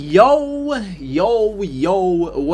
Yo, what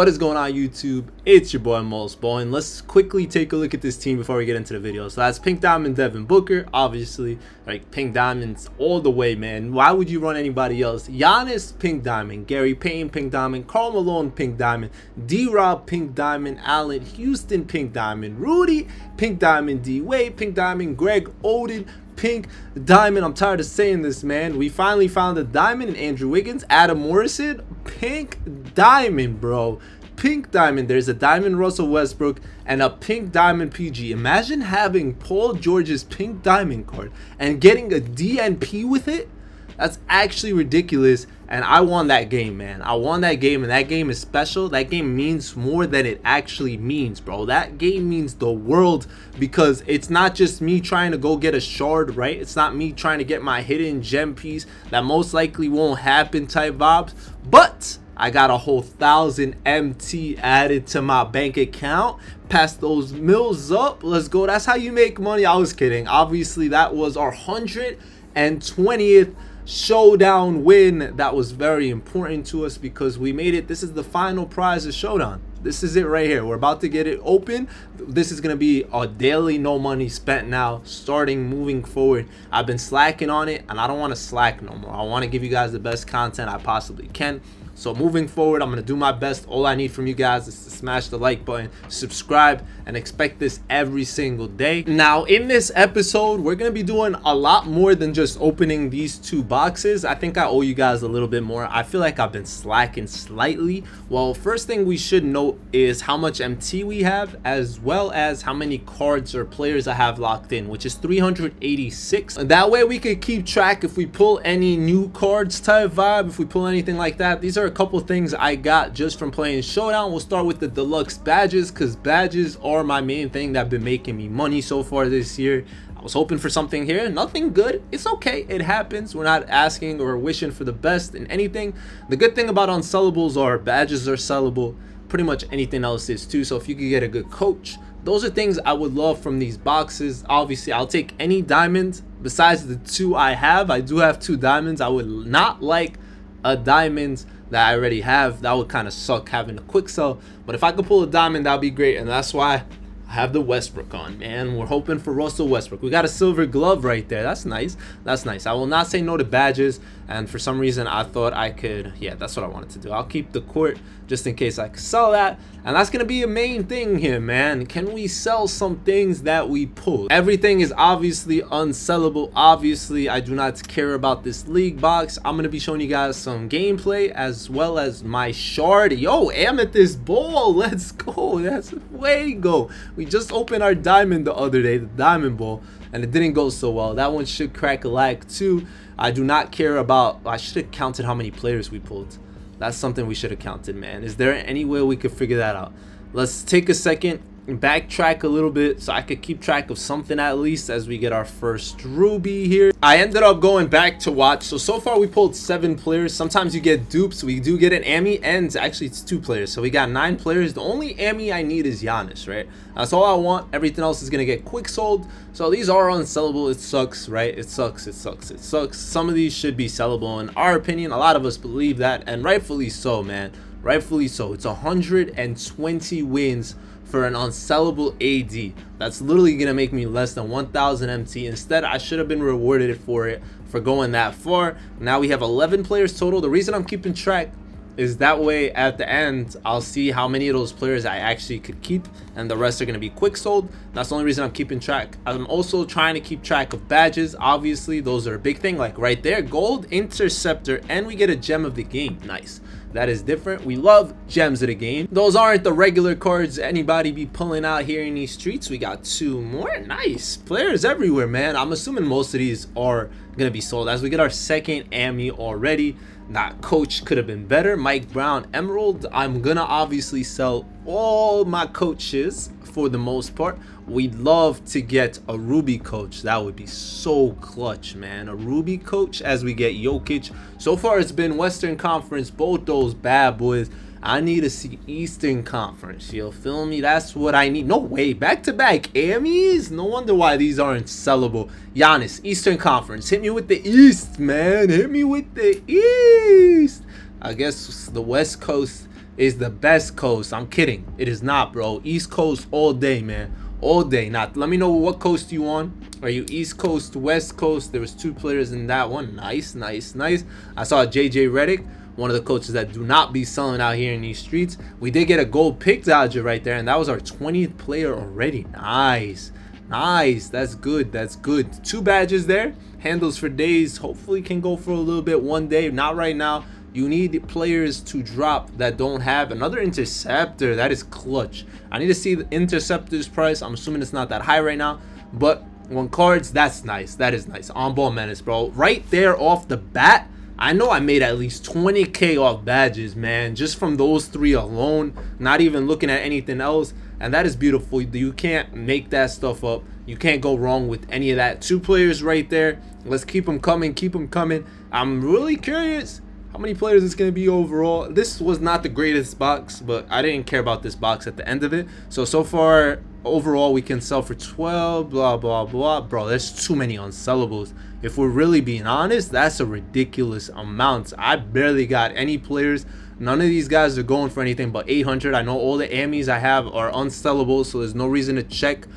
is going on YouTube? It's your boy Mosballin. Let's quickly take a look at this team before we get into the video. So that's Pink Diamond Devin Booker, obviously, like Pink Diamonds all the way, man. Why would you run anybody else? Giannis, Pink Diamond. Gary Payton, Pink Diamond. Karl Malone, Pink Diamond. D-Rob, Pink Diamond. Allen Houston, Pink Diamond. Rudy, Pink Diamond. D-Wade, Pink Diamond. Greg Oden, Pink Diamond. I'm tired of saying this, man. We finally found a diamond in Andrew Wiggins. Adam Morrison, Pink Diamond, bro. Pink Diamond. There's a diamond Russell Westbrook and a Pink Diamond PG. Imagine having Paul George's Pink Diamond card and getting a DNP with it. That's actually ridiculous, and I won that game, man. I won that game, and that game is special. That game means more than it actually means, bro. That game means the world, because it's not just me trying to go get a shard, right? It's not me trying to get my hidden gem piece that most likely won't happen type vibes, but I got a whole 1,000 MT added to my bank account. Pass those mills up. Let's go. That's how you make money. I was kidding. Obviously, that was our 120th showdown win. That was very important to us because we made it. This is the final prize of Showdown. This is it right here. We're about to get it open. This is going to be a daily no money spent now, starting moving forward. I've been slacking on it, and I don't want to slack no more. I want to give you guys the best content I possibly can. So moving forward, I'm going to do my best. All I need from you guys is to smash the like button, subscribe, and expect this every single day. Now, in this episode, we're going to be doing a lot more than just opening these two boxes. I think I owe you guys a little bit more. I feel like I've been slacking slightly. Well, first thing we should note is how much MT we have, as well as how many cards or players I have locked in, which is 386. And that way we could keep track if we pull any new cards type vibe, if we pull anything like that. These are a couple things I got just from playing Showdown. We'll start with the deluxe badges, because badges are my main thing that have been making me money so far this year. I was hoping for something here, nothing good. It's okay, it happens. We're not asking or wishing for the best in anything. The good thing about unsellables are badges are sellable. Pretty much anything else is too. So if you could get a good coach, those are things I would love from these boxes. Obviously, I'll take any diamond besides the two I have. I do have 2 diamonds. I would not like a diamond that I already have. That would kind of suck having a quick sell, but if I could pull a diamond, that'd be great. And that's why I have the Westbrook on, man. We're hoping for Russell Westbrook. We got a silver glove right there. That's nice. That's nice. I will not say no to badges, and for some reason I thought I could, yeah, that's what I wanted to do. I'll keep the court just in case I could sell that, and that's gonna be a main thing here, man. Can we sell some things that we pulled? Everything is obviously unsellable. Obviously, I do not care about this league box. I'm gonna be showing you guys some gameplay as well as my shard. Yo, amethyst ball, let's go. That's way go. We just opened our diamond the other day, the diamond ball, and it didn't go so well. That one should crack a lag too. I do not care about, I should have counted how many players we pulled. That's something we should have counted, man. Is there any way we could figure that out? Let's take a second and backtrack a little bit so I could keep track of something at least as we get our first ruby here. I ended up going back to watch. So far we pulled 7 players. Sometimes you get dupes. We do get an Ami, and actually it's 2 players. So we got 9 players. The only Ami I need is Giannis, right? That's all I want. Everything else is going to get quick sold. So these are unsellable. It sucks, right? It sucks. It sucks. It sucks. Some of these should be sellable in our opinion. A lot of us believe that, and rightfully so, man. Rightfully so. It's 120 wins for an unsellable AD. That's literally gonna make me less than 1,000 MT. Instead, I should have been rewarded for it for going that far. Now we have 11 players total. The reason I'm keeping track is that way at the end I'll see how many of those players I actually could keep, and the rest are going to be quick sold. That's the only reason I'm keeping track. I'm also trying to keep track of badges. Obviously those are a big thing, like right there, gold interceptor, and we get a gem of the game. Nice. That is different. We love gems of the game. Those aren't the regular cards anybody be pulling out here in these streets. We got 2 more. Nice players everywhere, man. I'm assuming most of these are gonna be sold as we get our second Ami already. That coach could have been better. Mike Brown Emerald. I'm gonna obviously sell all my coaches for the most part. We'd love to get a Ruby coach. That would be so clutch, man. A Ruby coach as we get Jokic. So far it's been Western Conference, both those bad boys. I need to see Eastern Conference. You feel me? That's what I need. No way. Back-to-back Amis? No wonder why these aren't sellable. Giannis, Eastern Conference. Hit me with the East, man. Hit me with the East. I guess the West Coast is the best coast. I'm kidding. It is not, bro. East Coast all day, man. All day. Not. Let me know what coast you on. Are you East Coast, West Coast? There was 2 players in that one. Nice, nice, nice. I saw JJ Redick, one of the coaches that do not be selling out here in these streets. We did get a gold pick dodger right there, and that was our 20th player already. Nice. Nice. That's good. That's good. 2 badges there. Handles for days. Hopefully can go for a little bit one day. Not right now. You need players to drop that don't have another interceptor. That is clutch. I need to see the interceptor's price. I'm assuming it's not that high right now, but 1 cards, that's nice. That is nice. On ball menace, bro. Right there off the bat, I know I made at least 20k off badges, man, just from those 3 alone, not even looking at anything else. And that is beautiful. You can't make that stuff up. You can't go wrong with any of that. 2 players right there. Let's keep them coming. Keep them coming. I'm really curious how many players it's going to be overall. This was not the greatest box, but I didn't care about this box at the end of it. So far, overall, we can sell for 12, blah, blah, blah. Bro, there's too many unsellables. If we're really being honest, that's a ridiculous amount. I barely got any players. None of these guys are going for anything but 800. I know all the Amis I have are unsellable, so there's no reason to check.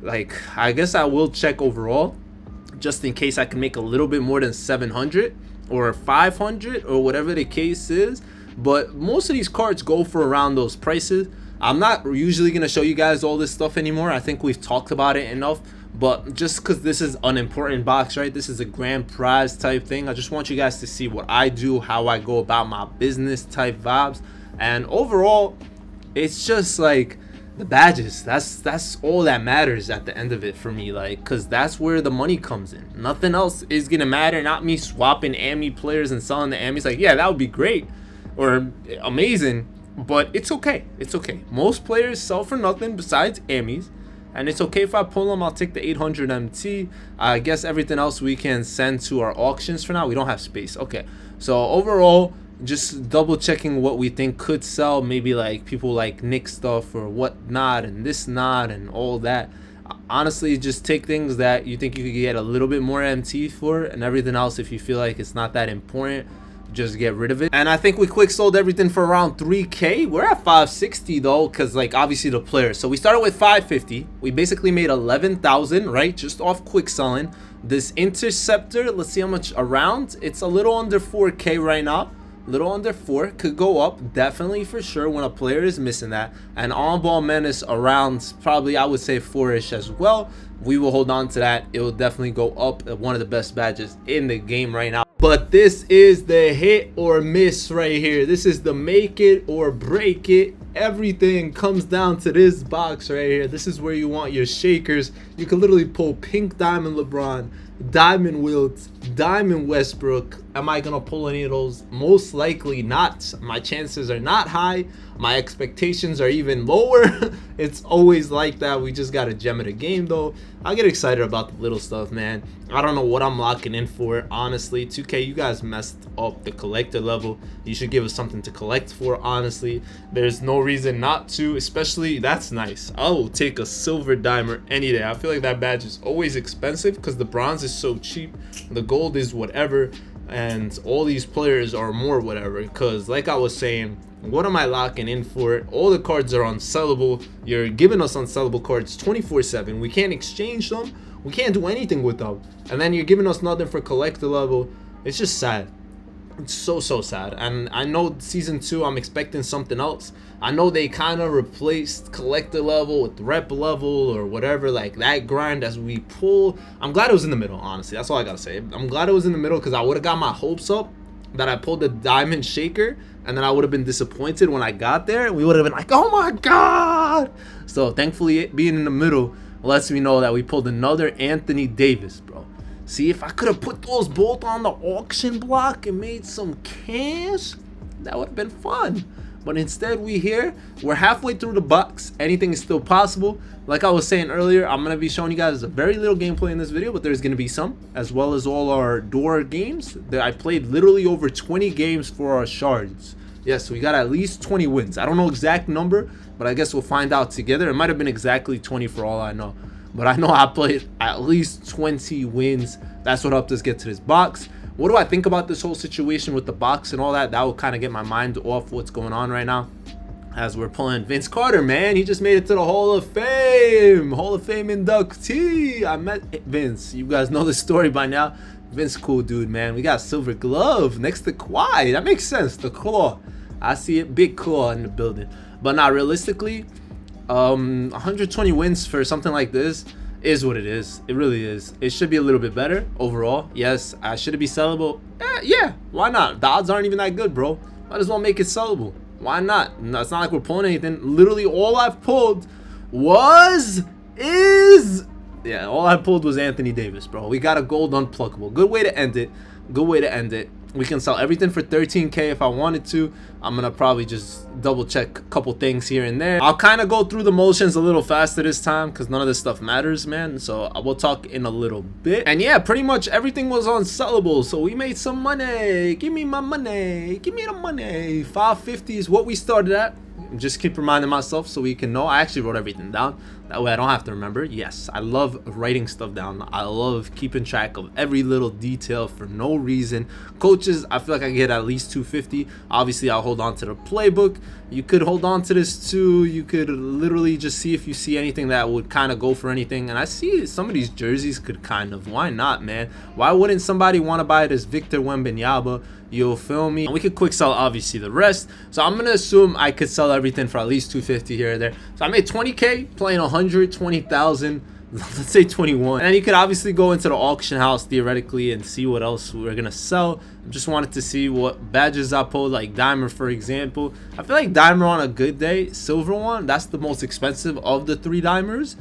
Like, I guess I will check overall, just in case I can make a little bit more than 700 or 500 or whatever the case is. But most of these cards go for around those prices. I'm not usually going to show you guys all this stuff anymore. I think we've talked about it enough. But just because this is an important box, right? This is a grand prize type thing. I just want you guys to see what I do, how I go about my business type vibes. And overall, it's just like the badges. That's all that matters at the end of it for me. Like, because that's where the money comes in. Nothing else is going to matter. Not me swapping Ami players and selling the Amis. Like, yeah, that would be great or amazing. But it's okay. It's okay. Most players sell for nothing besides Amis. And it's okay if I pull them. I'll take the 800 MT. I guess everything else we can send to our auctions for now. We don't have space. Okay. So overall, just double checking what we think could sell. Maybe like people like Nick stuff or whatnot and this not and all that. Honestly, just take things that you think you could get a little bit more MT for, and everything else, if you feel like it's not that important, just get rid of it. And I think we quick sold everything for around 3k. We're at 560 though, because like obviously the players. So we started with 550. We basically made 11,000, right, just off quick selling. This interceptor, let's see how much around. It's a little under 4k right now. Little under 4, could go up definitely for sure when a player is missing that. And on ball menace around probably, I would say 4ish as well. We will hold on to that. It will definitely go up. One of the best badges in the game right now. But this is the hit or miss right here. This is the make it or break it. Everything comes down to this box right here. This is where you want your shakers. You can literally pull pink diamond LeBron, diamond Wilt, diamond Westbrook. Am I gonna pull any of those? Most likely not. My chances are not high. My expectations are even lower. It's always like that. We just got a gem of the game though. I get excited about the little stuff, man. I don't know what I'm locking in for, honestly. 2K, you guys messed up the collector level. You should give us something to collect for, honestly. There's no reason not to, especially, that's nice. I will take a silver dimer any day. I feel like that badge is always expensive because the bronze is so cheap. The gold is whatever, and all these players are more whatever. Because like I was saying, what am I locking in for? All the cards are unsellable. You're giving us unsellable cards 24/7. We can't exchange them. We can't do anything with them. And then you're giving us nothing for collector level. It's just sad. It's so sad. And I know season 2, I'm expecting something else. I know they kind of replaced collector level with rep level or whatever, like that grind as we pull. I'm glad it was in the middle, honestly. That's all I gotta say. I'm glad it was in the middle because I would have got my hopes up that I pulled the diamond shaker, and then I would have been disappointed when I got there. We would have been like, oh my god. So thankfully it being in the middle lets me know that we pulled another Anthony Davis, bro. See, if I could have put those both on the auction block and made some cash, that would have been fun. But instead we're halfway through the box. Anything is still possible. Like I was saying earlier, I'm going to be showing you guys a very little gameplay in this video, but there's going to be some, as well as all our door games. I played literally over 20 games for our shards. Yes, we got at least 20 wins. I don't know exact number, but I guess we'll find out together. It might have been exactly 20 for all I know. But I know I played at least 20 wins. That's what helped us get to this box. What do I think about this whole situation with the box and all that? That will kind of get my mind off what's going on right now. As we're pulling Vince Carter, man. He just made it to the Hall of Fame. Hall of Fame inductee. I met Vince. You guys know the story by now. Vince, cool dude, man. We got Silver Glove next to Kawhi. That makes sense. The claw. I see it. Big claw in the building. But not realistically, 120 wins for something like this is what it is. It really is. It should be a little bit better overall. Yes, should it be sellable? Yeah, why not? The odds aren't even that good, bro. Might as well make it sellable. Why not? No, it's not like we're pulling anything. Literally all I've pulled was all I pulled was Anthony Davis, bro. We got a gold unpluckable. Good way to end it. Good way to end it. We can sell everything for 13K if I wanted to. I'm gonna probably just double check a couple things here and there. I'll kind of go through the motions a little faster this time because none of this stuff matters, man. So I will talk in a little bit. And yeah, pretty much everything was on sellable, so we made some money. Give me my money. Give me the money. 550 is what we started at. Just keep reminding myself so we can know. I actually wrote everything down. That way I don't have to remember. Yes, I love writing stuff down. I love keeping track of every little detail for no reason. Coaches, I feel like I get at least 250. Obviously, I'll hold on to the playbook. You could hold on to this too. You could literally just see if you see anything that would kind of go for anything. And I see some of these jerseys could kind of. Why not, man? Why wouldn't somebody want to buy this Victor Wembanyama? You'll feel me? And we could quick sell obviously the rest. So I'm gonna assume I could sell everything for at least 250 here or there. So I made 20K playing 120,000. Let's say 21. And then you could obviously go into the auction house theoretically and see what else we're gonna sell. I just wanted to see what badges I pulled, like Dimer for example. I feel like Dimer on a good day, silver one, that's the most expensive of the 3 Dimers.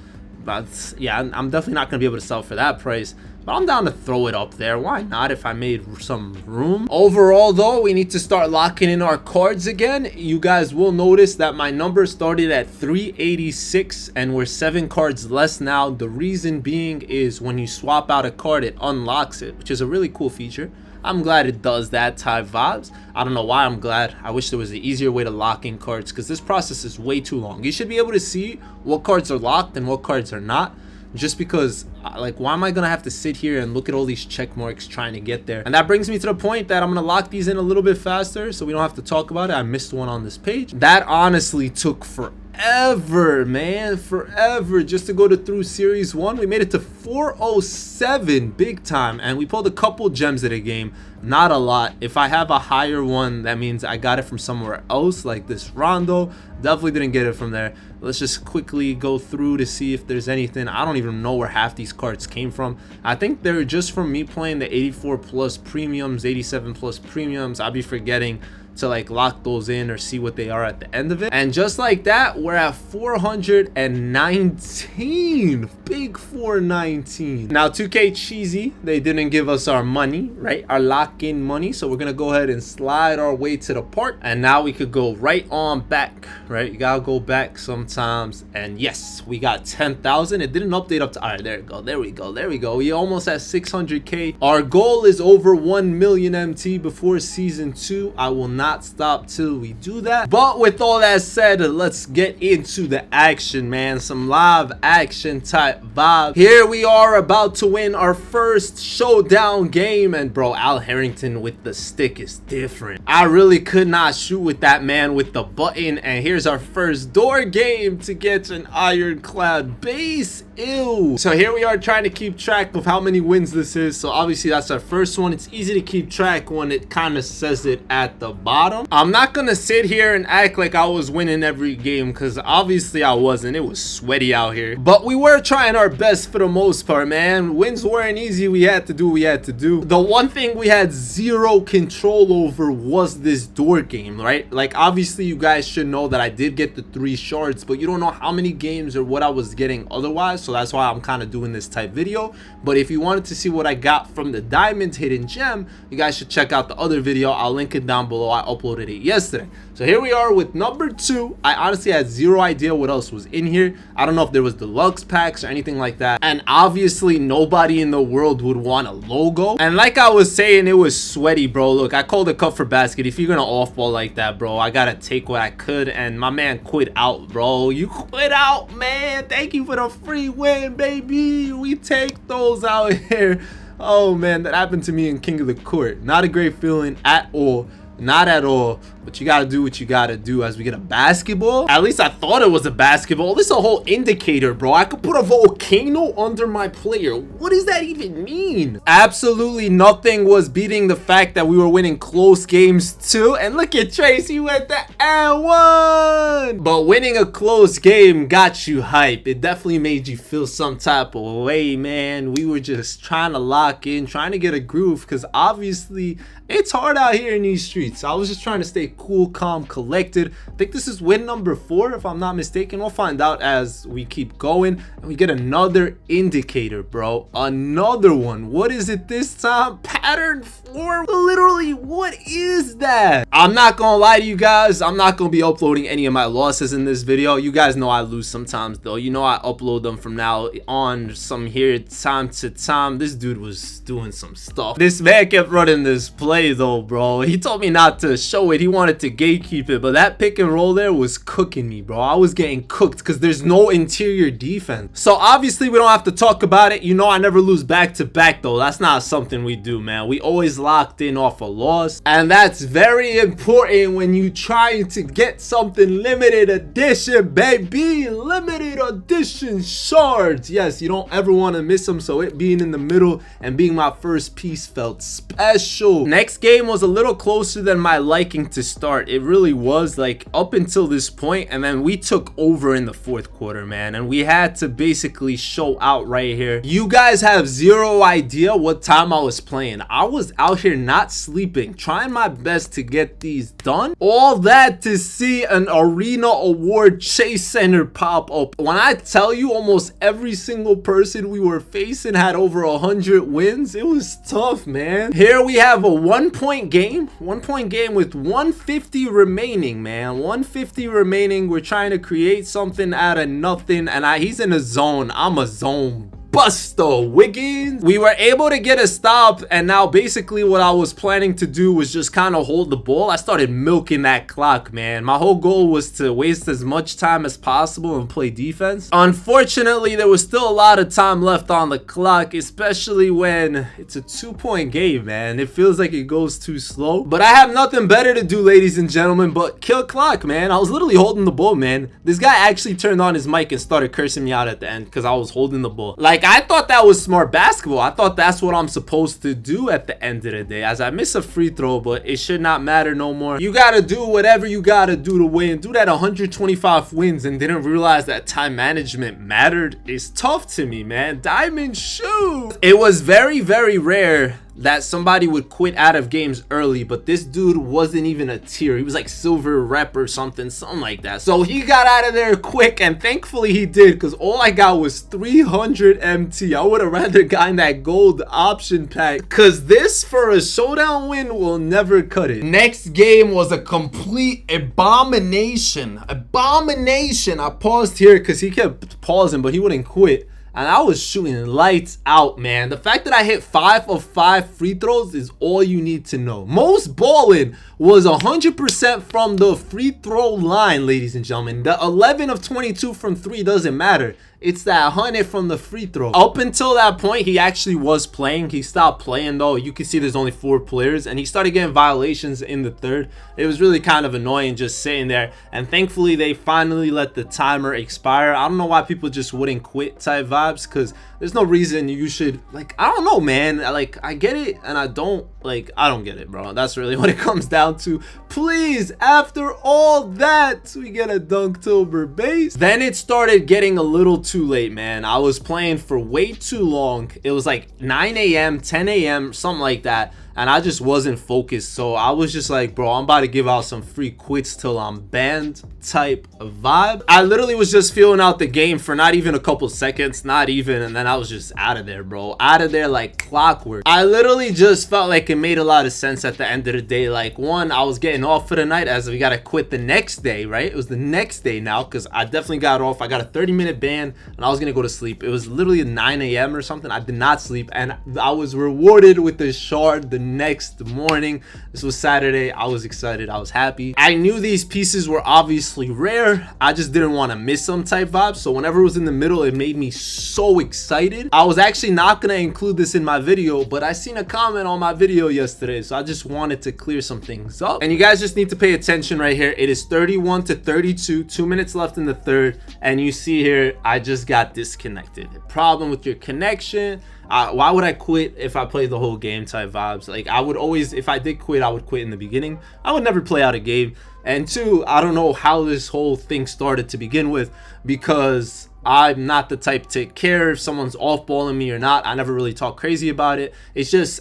But yeah, I'm definitely not gonna be able to sell for that price. But I'm down to throw it up there. Why not if I made some room? Overall though, we need to start locking in our cards again. You guys will notice that my number started at 386 and we're 7 cards less now. The reason being is when you swap out a card, it unlocks it, which is a really cool feature. I'm glad it does that type vibes. I don't know why I'm glad. I wish there was an easier way to lock in cards because this process is way too long. You should be able to see what cards are locked and what cards are not. Just because, like, why am I gonna have to sit here and look at all these check marks trying to get there? And that brings me to the point that I'm gonna lock these in a little bit faster so we don't have to talk about it. I missed one on this page. That honestly took forever, man, forever just to go through series 1. We made it to 407 big time, and we pulled a couple gems at a game, not a lot. If I have a higher one, that means I got it from somewhere else, like this Rondo. Definitely didn't get it from there. Let's just quickly go through to see if there's anything. I don't even know where half these cards came from. I think they're just from me playing the 84 plus premiums, 87 plus premiums. I'll be forgetting to like lock those in or see what they are at the end of it. And just like that, we're at 419. Big 419. Now 2K cheesy, they didn't give us our money, right? Our lock-in money. So we're gonna go ahead and slide our way to the park, and now we could go right on back, right? You gotta go back sometimes. And yes, we got 10,000. It didn't update up to, all right, there we go, there we go, there we go. We almost at 600K. Our goal is over 1 million MT before season 2. I will not stop till we do that. But with all that said, let's get into the action, man. Some live action type vibe. Here we are about to win our first showdown game, and bro, Al Harrington with the stick is different. I really could not shoot with that man with the button. And here's our first door game to get an ironclad base. Ew. So here we are trying to keep track of how many wins this is. So obviously that's our first one. It's easy to keep track when it kind of says it at the bottom. I'm not gonna sit here and act like I was winning every game because obviously I wasn't. It was sweaty out here, but we were trying our best for the most part, man. Wins weren't easy. We had to do what we had to do. The one thing we had zero control over was this door game, right? Like obviously you guys should know that I did get the 3 shards, but you don't know how many games or what I was getting otherwise. So that's why I'm kind of doing this type video. But if you wanted to see what I got from the diamond hidden gem, you guys should check out the other video. I'll link it down below. I uploaded it yesterday. So here we are with number 2. I honestly had zero idea what else was in here. I don't know if there was deluxe packs or anything like that. And obviously nobody in the world would want a logo. And like I was saying, it was sweaty, bro. Look, I called it cut for basket. If you're gonna off ball like that, bro, I gotta take what I could. And my man quit out, bro. You quit out, man. Thank you for the free win, baby. We take those out here. Oh man, that happened to me in King of the Court. Not a great feeling at all. Not at all. But you gotta do what you gotta do. As we get a basketball, at least I thought it was a basketball. This is a whole indicator, bro. I could put a volcano under my player. What does that even mean? Absolutely nothing was beating the fact that we were winning close games too. And look at Tracy with the and 1. But winning a close game got you hype. It definitely made you feel some type of way, man. We were just trying to lock in, trying to get a groove, because obviously it's hard out here in these streets. I was just trying to stay cool, calm, collected. I think this is win number 4, if I'm not mistaken. We'll find out as we keep going. And we get another indicator, bro. Another one. What is it this time? Pattern 4? Literally, what is that? I'm not gonna lie to you guys. I'm not gonna be uploading any of my losses in this video. You guys know I lose sometimes, though. You know I upload them from now on, some here time to time. This dude was doing some stuff. This man kept running this play though, bro. He told me not to show it. He wanted to gatekeep it, but that pick and roll there was cooking me, bro. I was getting cooked because there's no interior defense. So obviously we don't have to talk about it. You know I never lose back to back though. That's not something we do, man. We always locked in off a loss, and that's very important when you trying to get something limited edition, baby. Limited edition shards. Yes, you don't ever want to miss them, so it being in the middle and being my first piece felt special. Next game was a little closer than my liking to start. It really was, like, up until this point, and then we took over in the 4th quarter, man, and we had to basically show out right here. You guys have zero idea what time I was playing. I was out here not sleeping, trying my best to get these done. All that to see an arena award Chase Center pop up. When I tell you almost every single person we were facing had over 100 wins, it was tough, man. Here we have a 1-point game with 150 remaining, man. 150 remaining. We're trying to create something out of nothing, and he's in a zone. I'm a zone buster, Wiggins. We were able to get a stop, and now basically what I was planning to do was just kind of hold the ball. I started milking that clock, man. My whole goal was to waste as much time as possible and play defense. Unfortunately, there was still a lot of time left on the clock, especially when it's a 2-point game, man. It feels like it goes too slow, but I have nothing better to do, ladies and gentlemen, but kill clock, man. I was literally holding the ball, man. This guy actually turned on his mic and started cursing me out at the end because I was holding the ball. Like, I thought that was smart basketball. I thought that's what I'm supposed to do at the end of the day, as I miss a free throw, but it should not matter no more. You gotta do whatever you gotta do to win. Do that 125 wins and didn't realize that time management mattered. It's tough to me, man. Diamond shoes. It was very, very rare that somebody would quit out of games early, but this dude wasn't even a tier. He was like silver rep or something like that. So he got out of there quick, and thankfully he did, because all I got was 300 MT. I would have rather gotten that gold option pack, because this for a showdown win will never cut it. Next game was a complete abomination. Abomination. I paused here because he kept pausing, but he wouldn't quit. And I was shooting lights out, man. The fact that I hit 5 of 5 free throws is all you need to know. Mosballin was 100% from the free throw line, ladies and gentlemen. The 11 of 22 from 3 doesn't matter. It's that 100 from the free throw. Up until that point, he actually was playing. He stopped playing, though. You can see there's only 4 players, and he started getting violations in the 3rd. It was really kind of annoying just sitting there, and thankfully they finally let the timer expire. I don't know why people just wouldn't quit type vibes, because there's no reason you should, like, I don't know, man. Like, I get it and I don't, like, I don't get it, bro. That's really what it comes down to. Please, after all that, we get a Dunktober base. Then it started getting a little too late, man. I was playing for way too long. It was like 9 a.m., 10 a.m., something like that. And I just wasn't focused, so I was just like, bro, I'm about to give out some free quits till I'm banned type of vibe. I literally was just feeling out the game for not even a couple seconds, not even, and then I was just out of there, bro. Out of there like clockwork. I literally just felt like it made a lot of sense at the end of the day. Like, one, I was getting off for the night, as we gotta quit the next day, right? It was the next day now, because I definitely got off. I got a 30-minute ban, and I was gonna go to sleep. It was literally 9 a.m. or something. I did not sleep, and I was rewarded with the shard, the next morning. This was Saturday. I was excited. I was happy. I knew these pieces were obviously rare. I just didn't want to miss some type vibes. So whenever it was in the middle, it made me so excited. I was actually not going to include this in my video, but I seen a comment on my video yesterday, so I just wanted to clear some things up. And you guys just need to pay attention right here. It is 31-32, 2 minutes left in the third, and you see here I just got disconnected. Problem with your connection. Why would I quit if I played the whole game type vibes? Like, I would always, if I did quit, I would quit in the beginning. I would never play out a game. And two, I don't know how this whole thing started to begin with, because I'm not the type to care if someone's off balling me or not. I never really talk crazy about it. It's just,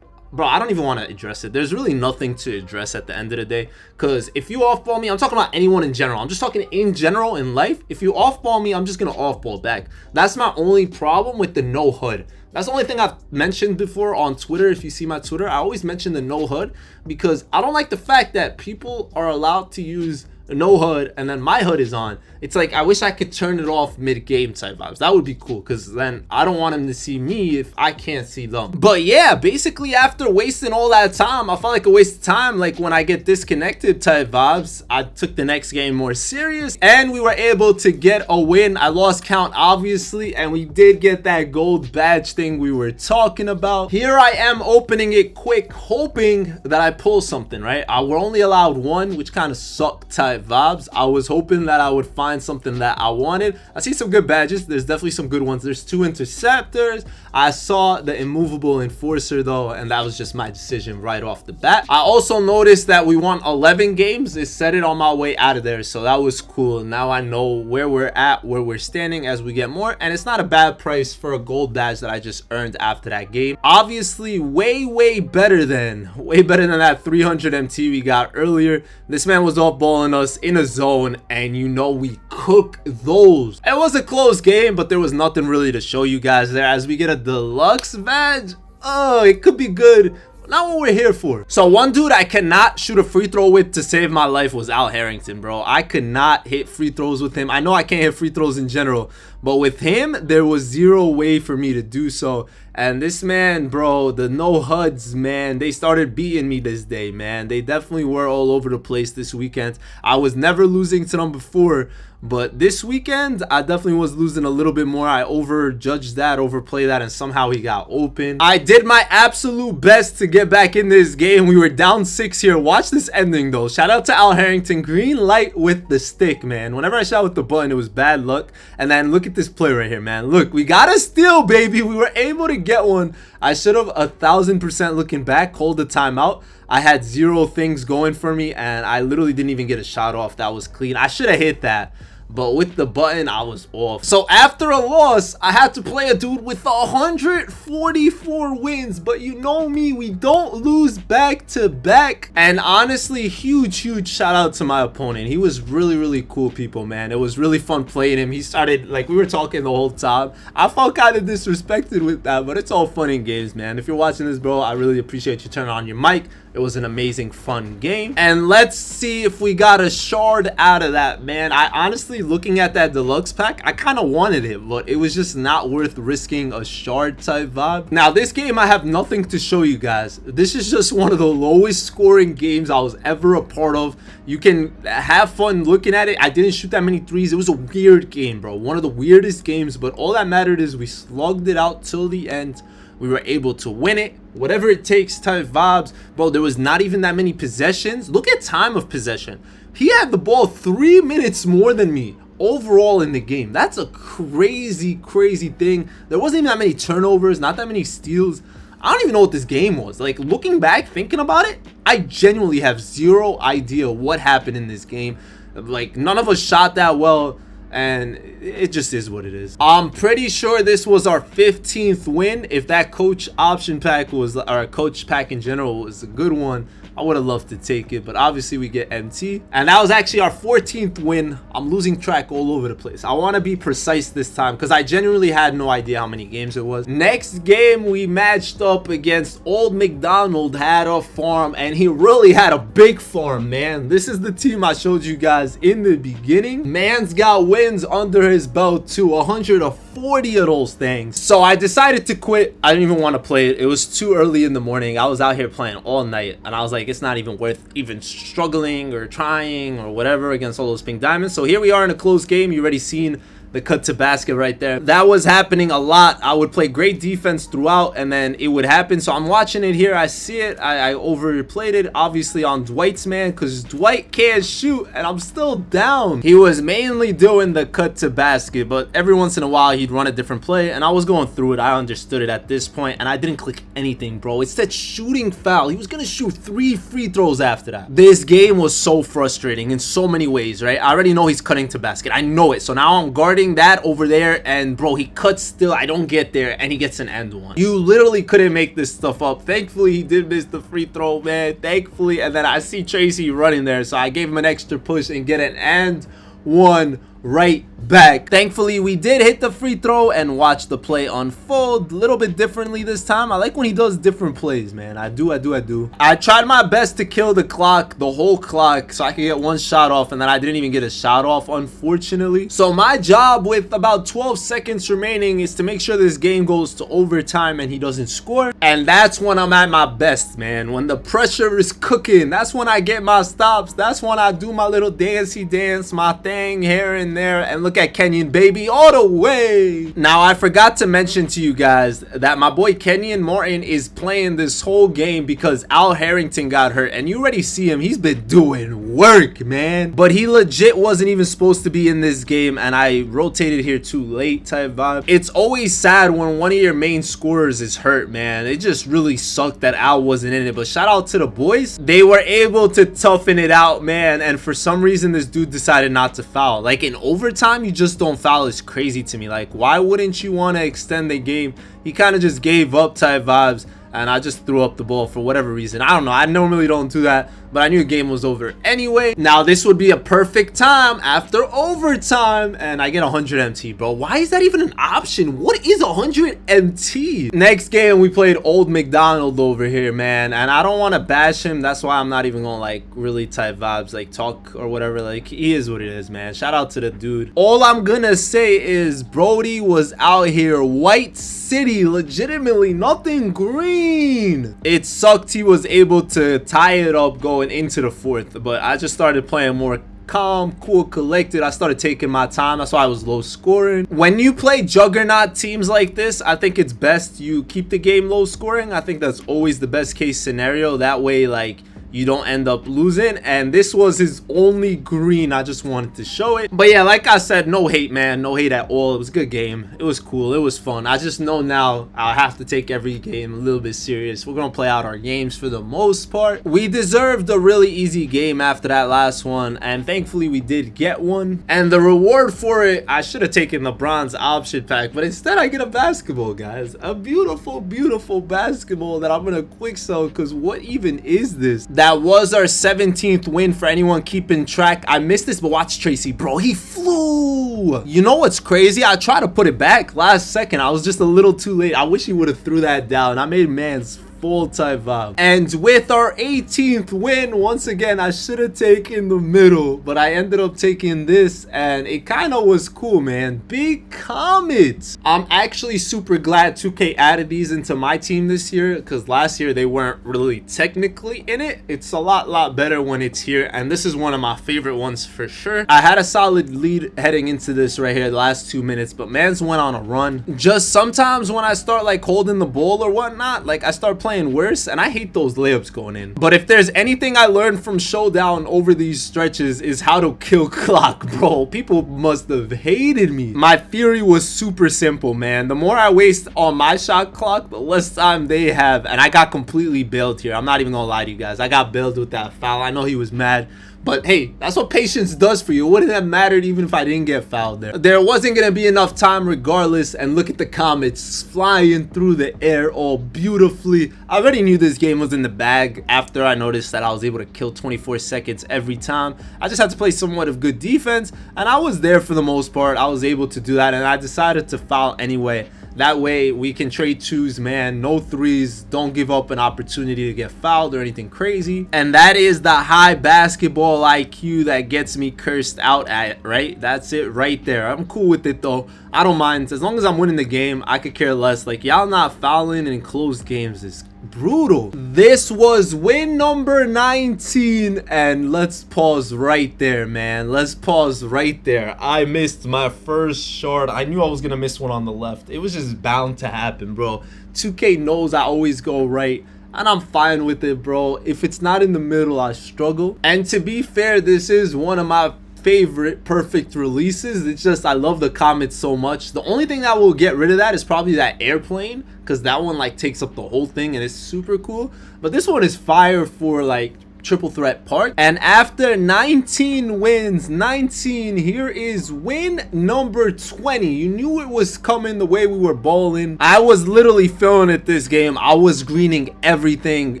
bro, I don't even want to address it. There's really nothing to address at the end of the day, because if you off ball me, I'm talking about anyone in general. I'm just talking in general in life. If you off ball me, I'm just gonna off ball back. That's my only problem with the no HUD. That's the only thing I've mentioned before on Twitter. If you see my Twitter, I always mention the no HUD, because I don't like the fact that people are allowed to use no HUD and then my HUD is on. It's like, I wish I could turn it off mid-game type vibes. That would be cool, because then I don't want them to see me if I can't see them. But yeah, basically after wasting all that time, I felt like a waste of time. Like, when I get disconnected type vibes, I took the next game more serious and we were able to get a win. I lost count obviously, and we did get that gold badge thing we were talking about. Here I am opening it quick, hoping that I pull something, right? I were only allowed one, which kind of sucked type vibes. I was hoping that I would find something that I wanted. I see some good badges. There's definitely some good ones. There's 2 interceptors. I saw the immovable enforcer though, and that was just my decision right off the bat. I also noticed that we won 11 games. It said it on my way out of there, so that was cool. Now I know where we're at, where we're standing as we get more, and it's not a bad price for a gold badge that I just earned after that game. Obviously way better than that 300 MT we got earlier. This man was off balling us in a zone, and you know we cook those. It was a close game, but there was nothing really to show you guys there. As we get a deluxe badge, oh, it could be good. Not what we're here for. So one dude I cannot shoot a free throw with to save my life was Al Harrington, bro. I could not hit free throws with him. I know I can't hit free throws in general, but with him, there was zero way for me to do so. And this man, bro, the no HUDs, man, they started beating me this day, man. They definitely were all over the place this weekend. I was never losing to them before, but this weekend, I definitely was losing a little bit more. I overjudged that, overplayed that, and somehow he got open. I did my absolute best to get back in this game. We were down 6 here. Watch this ending, though. Shout out to Al Harrington. Green light with the stick, man. Whenever I shot with the button, it was bad luck. And then look at this play right here, man. Look, we got a steal, baby. We were able to get one. I should have 1000% looking back called the timeout. I had zero things going for me, and I literally didn't even get a shot off. That was clean. I should have hit that, but with the button, I was off. So after a loss, I had to play a dude with 144 wins. But you know me, we don't lose back to back. And honestly, huge shout out to my opponent. He was really cool, people, man. It was really fun playing him. He started, like, we were talking the whole time. I felt kind of disrespected with that, but it's all fun in games, man. If you're watching this, bro, I really appreciate you turning on your mic. It was an amazing, fun game. And let's see if we got a shard out of that, man. I honestly, looking at that deluxe pack, I kind of wanted it, but it was just not worth risking a shard type vibe. Now, this game, I have nothing to show you guys. This is just one of the lowest scoring games I was ever a part of. You can have fun looking at it. I didn't shoot that many threes. It was a weird game, bro. One of the weirdest games, but all that mattered is we slugged it out till the end. We were able to win it, whatever it takes type vibes. Bro, there was not even that many possessions. Look at time of possession. He had the ball 3 minutes more than me overall in the game. That's a crazy thing. There wasn't even that many turnovers, not that many steals. I don't even know what this game was. Like, looking back, thinking about it, I genuinely have zero idea what happened in this game. Like, none of us shot that well, and it just is what it is. I'm pretty sure this was our 15th win. If that coach option pack was, or coach pack in general was a good one, I would have loved to take it, but obviously we get MT. And that was actually our 14th win. I'm losing track all over the place. I want to be precise this time because I genuinely had no idea how many games it was. Next game, we matched up against Old McDonald. Had a farm, and he really had a big farm, man. This is the team I showed you guys in the beginning. Man's got wins under his belt too. 104 40 of those things. So I decided to quit. I didn't even want to play it. It was too early in the morning. I was out here playing all night, and I was like, it's not even worth even struggling or trying or whatever against all those pink diamonds. So here we are in a close game. You already seen the cut to basket right there. That was happening a lot. I would play great defense throughout, and then it would happen. So I'm watching it here. I see it. I overplayed it, obviously, on Dwight's man, because Dwight can't shoot, and I'm still down. He was mainly doing the cut to basket, but every once in a while, he'd run a different play, and I was going through it. I understood it at this point, and I didn't click anything, bro. It said shooting foul. He was going to shoot 3 free throws after that. This game was so frustrating in so many ways, right? I already know he's cutting to basket. I know it. So now I'm guarding that over there, and bro, he cuts still. I don't get there, and he gets an end one. You literally couldn't make this stuff up. Thankfully, he did miss the free throw, man. Thankfully, and then I see Tracy running there, so I gave him an extra push and get an and one right back. Thankfully, we did hit the free throw and watch the play unfold a little bit differently this time. I like when he does different plays, man. I do. I tried my best to kill the clock, the whole clock, so I could get one shot off, and then I didn't even get a shot off, unfortunately. So my job with about 12 seconds remaining is to make sure this game goes to overtime and he doesn't score. And that's when I'm at my best, man. When the pressure is cooking, that's when I get my stops. That's when I do my little dancey dance, my thing here and there. And look at Kenyon, baby, all the way. Now, I forgot to mention to you guys that my boy Kenyon Martin is playing this whole game because Al Harrington got hurt, and you already see him. He's been doing work, man. But he legit wasn't even supposed to be in this game, and I rotated here too late type vibe. It's always sad when one of your main scorers is hurt, man. It just really sucked that Al wasn't in it, but shout out to the boys. They were able to toughen it out, man, and for some reason this dude decided not to foul. Like in overtime, you just don't foul. Is crazy to me. Like, why wouldn't you want to extend the game? He kind of just gave up type vibes, and I just threw up the ball for whatever reason. I don't know. I normally don't do that, but I knew the game was over anyway. Now this would be a perfect time after overtime, and I get 100 MT, bro. Why is that even an option? What is 100 MT? Next game, we played Old McDonald over here, man, and I don't want to bash him. That's why I'm not even gonna like really type vibes, like talk or whatever. Like, he is what it is, man. Shout out to the dude. All I'm gonna say is Brody was out here white city, legitimately nothing green. It sucked he was able to tie it up going into the fourth, but I just started playing more calm, cool, collected. I started taking my time. That's why I was low scoring. When you play juggernaut teams like this, I think it's best you keep the game low scoring. I think that's always the best case scenario. That way, like, you don't end up losing. And this was his only green. I just wanted to show it. But yeah, like I said, no hate, man. No hate at all. It was a good game. It was cool. It was fun. I just know now I have to take every game a little bit serious. We're gonna play out our games for the most part. We deserved a really easy game after that last one, and thankfully we did get one. And the reward for it, I should have taken the bronze option pack, but instead I get a basketball, guys. A beautiful, beautiful basketball that I'm gonna quick sell, because what even is this? That was our 17th win for anyone keeping track. I missed this, but watch Tracy, bro. He flew. You know what's crazy? I tried to put it back last second. I was just a little too late. I wish he would have threw that down. I made man's full type vibe. And with our 18th win, once again, I should have taken the middle, but I ended up taking this, and it kind of was cool, man. Big Comet. I'm actually super glad 2K added these into my team this year, because last year they weren't really technically in it. It's a lot better when it's here, and this is one of my favorite ones for sure. I had a solid lead heading into this right here, the last 2 minutes, but man's went on a run. Just sometimes when I start like holding the ball or whatnot, like I start playing worse, and I hate those layups going in. But if there's anything I learned from Showdown over these stretches, is how to kill clock, bro. People must have hated me. My theory was super simple, man. The more I waste on my shot clock, the less time they have, and I got completely bailed here. I'm not even gonna lie to you guys. I got bailed with that foul. I know he was mad, but hey, that's what patience does for you. It wouldn't have mattered even if I didn't get fouled there. There wasn't going to be enough time regardless. And look at the Comets flying through the air all beautifully. I already knew this game was in the bag after I noticed that I was able to kill 24 seconds every time. I just had to play somewhat of good defense, and I was there for the most part. I was able to do that, and I decided to foul anyway. That way we can trade twos, man. No threes. Don't give up an opportunity to get fouled or anything crazy. And that is the high basketball IQ that gets me cursed out at, right? That's it right there. I'm cool with it though. I don't mind. As long as I'm winning the game, I could care less. Like, y'all not fouling in closed games is brutal. This was win number 19, and let's pause right there, man. Let's pause right there. I missed my first shard. I knew I was gonna miss one on the left. It was just bound to happen, bro. 2K knows I always go right, and I'm fine with it, bro. If it's not in the middle, I struggle. And to be fair, this is one of my favorite perfect releases. It's just I love the comet so much. The only thing that will get rid of that is probably that airplane, because that one like takes up the whole thing and it's super cool. But this one is fire for like triple threat park. And after 19 wins, 19, here is win number 20. You knew it was coming the way we were balling. I was literally feeling it this game. I was greening everything,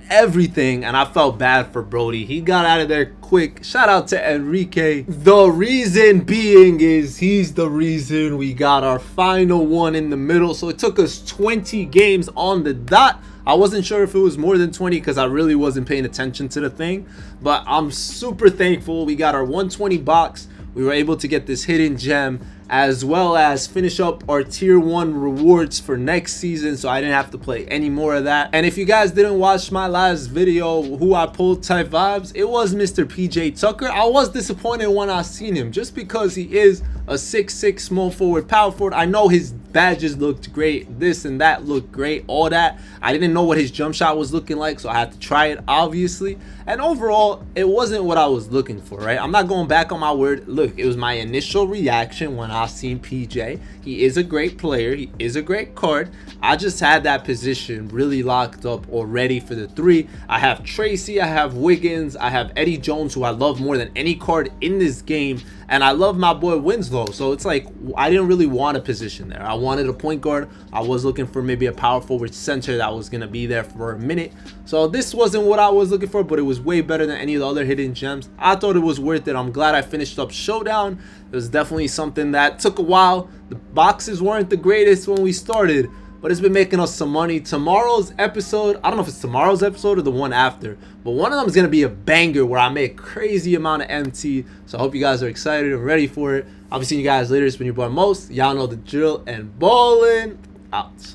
and I felt bad for Brody. He got out of there quick. Shout out to Enrique. The reason being is he's the reason we got our final one in the middle. So it took us 20 games on the dot. I wasn't sure if it was more than 20 because I really wasn't paying attention to the thing, but I'm super thankful we got our 120 box. We were able to get this hidden gem, as well as finish up our tier 1 rewards for next season, so I didn't have to play any more of that. And if you guys didn't watch my last video, who I pulled type vibes, it was Mr. PJ Tucker. I was disappointed when I seen him, just because he is a 6'6" small forward, power forward. I know his badges looked great, this and that looked great, all that. I didn't know what his jump shot was looking like, so I had to try it, obviously. And overall, it wasn't what I was looking for, right? I'm not going back on my word. Look, it was my initial reaction when I seen PJ. He is a great player. He is a great card. I just had that position really locked up already for the 3. I have Tracy, I have Wiggins, I have Eddie Jones, who I love more than any card in this game. And I love my boy Winslow. So it's like, I didn't really want a position there. I wanted a point guard. I was looking for maybe a power forward center that was going to be there for a minute. So this wasn't what I was looking for, but it was way better than any of the other hidden gems. I thought it was worth it. I'm glad I finished up Showdown. It was definitely something that took a while. The boxes weren't the greatest when we started, but it's been making us some money. Tomorrow's episode, I don't know if it's tomorrow's episode or the one after, but one of them is going to be a banger where I make a crazy amount of MT. So I hope you guys are excited and ready for it. I'll be seeing you guys later. It's been your boy Most. Y'all know the drill, and Ballin' out.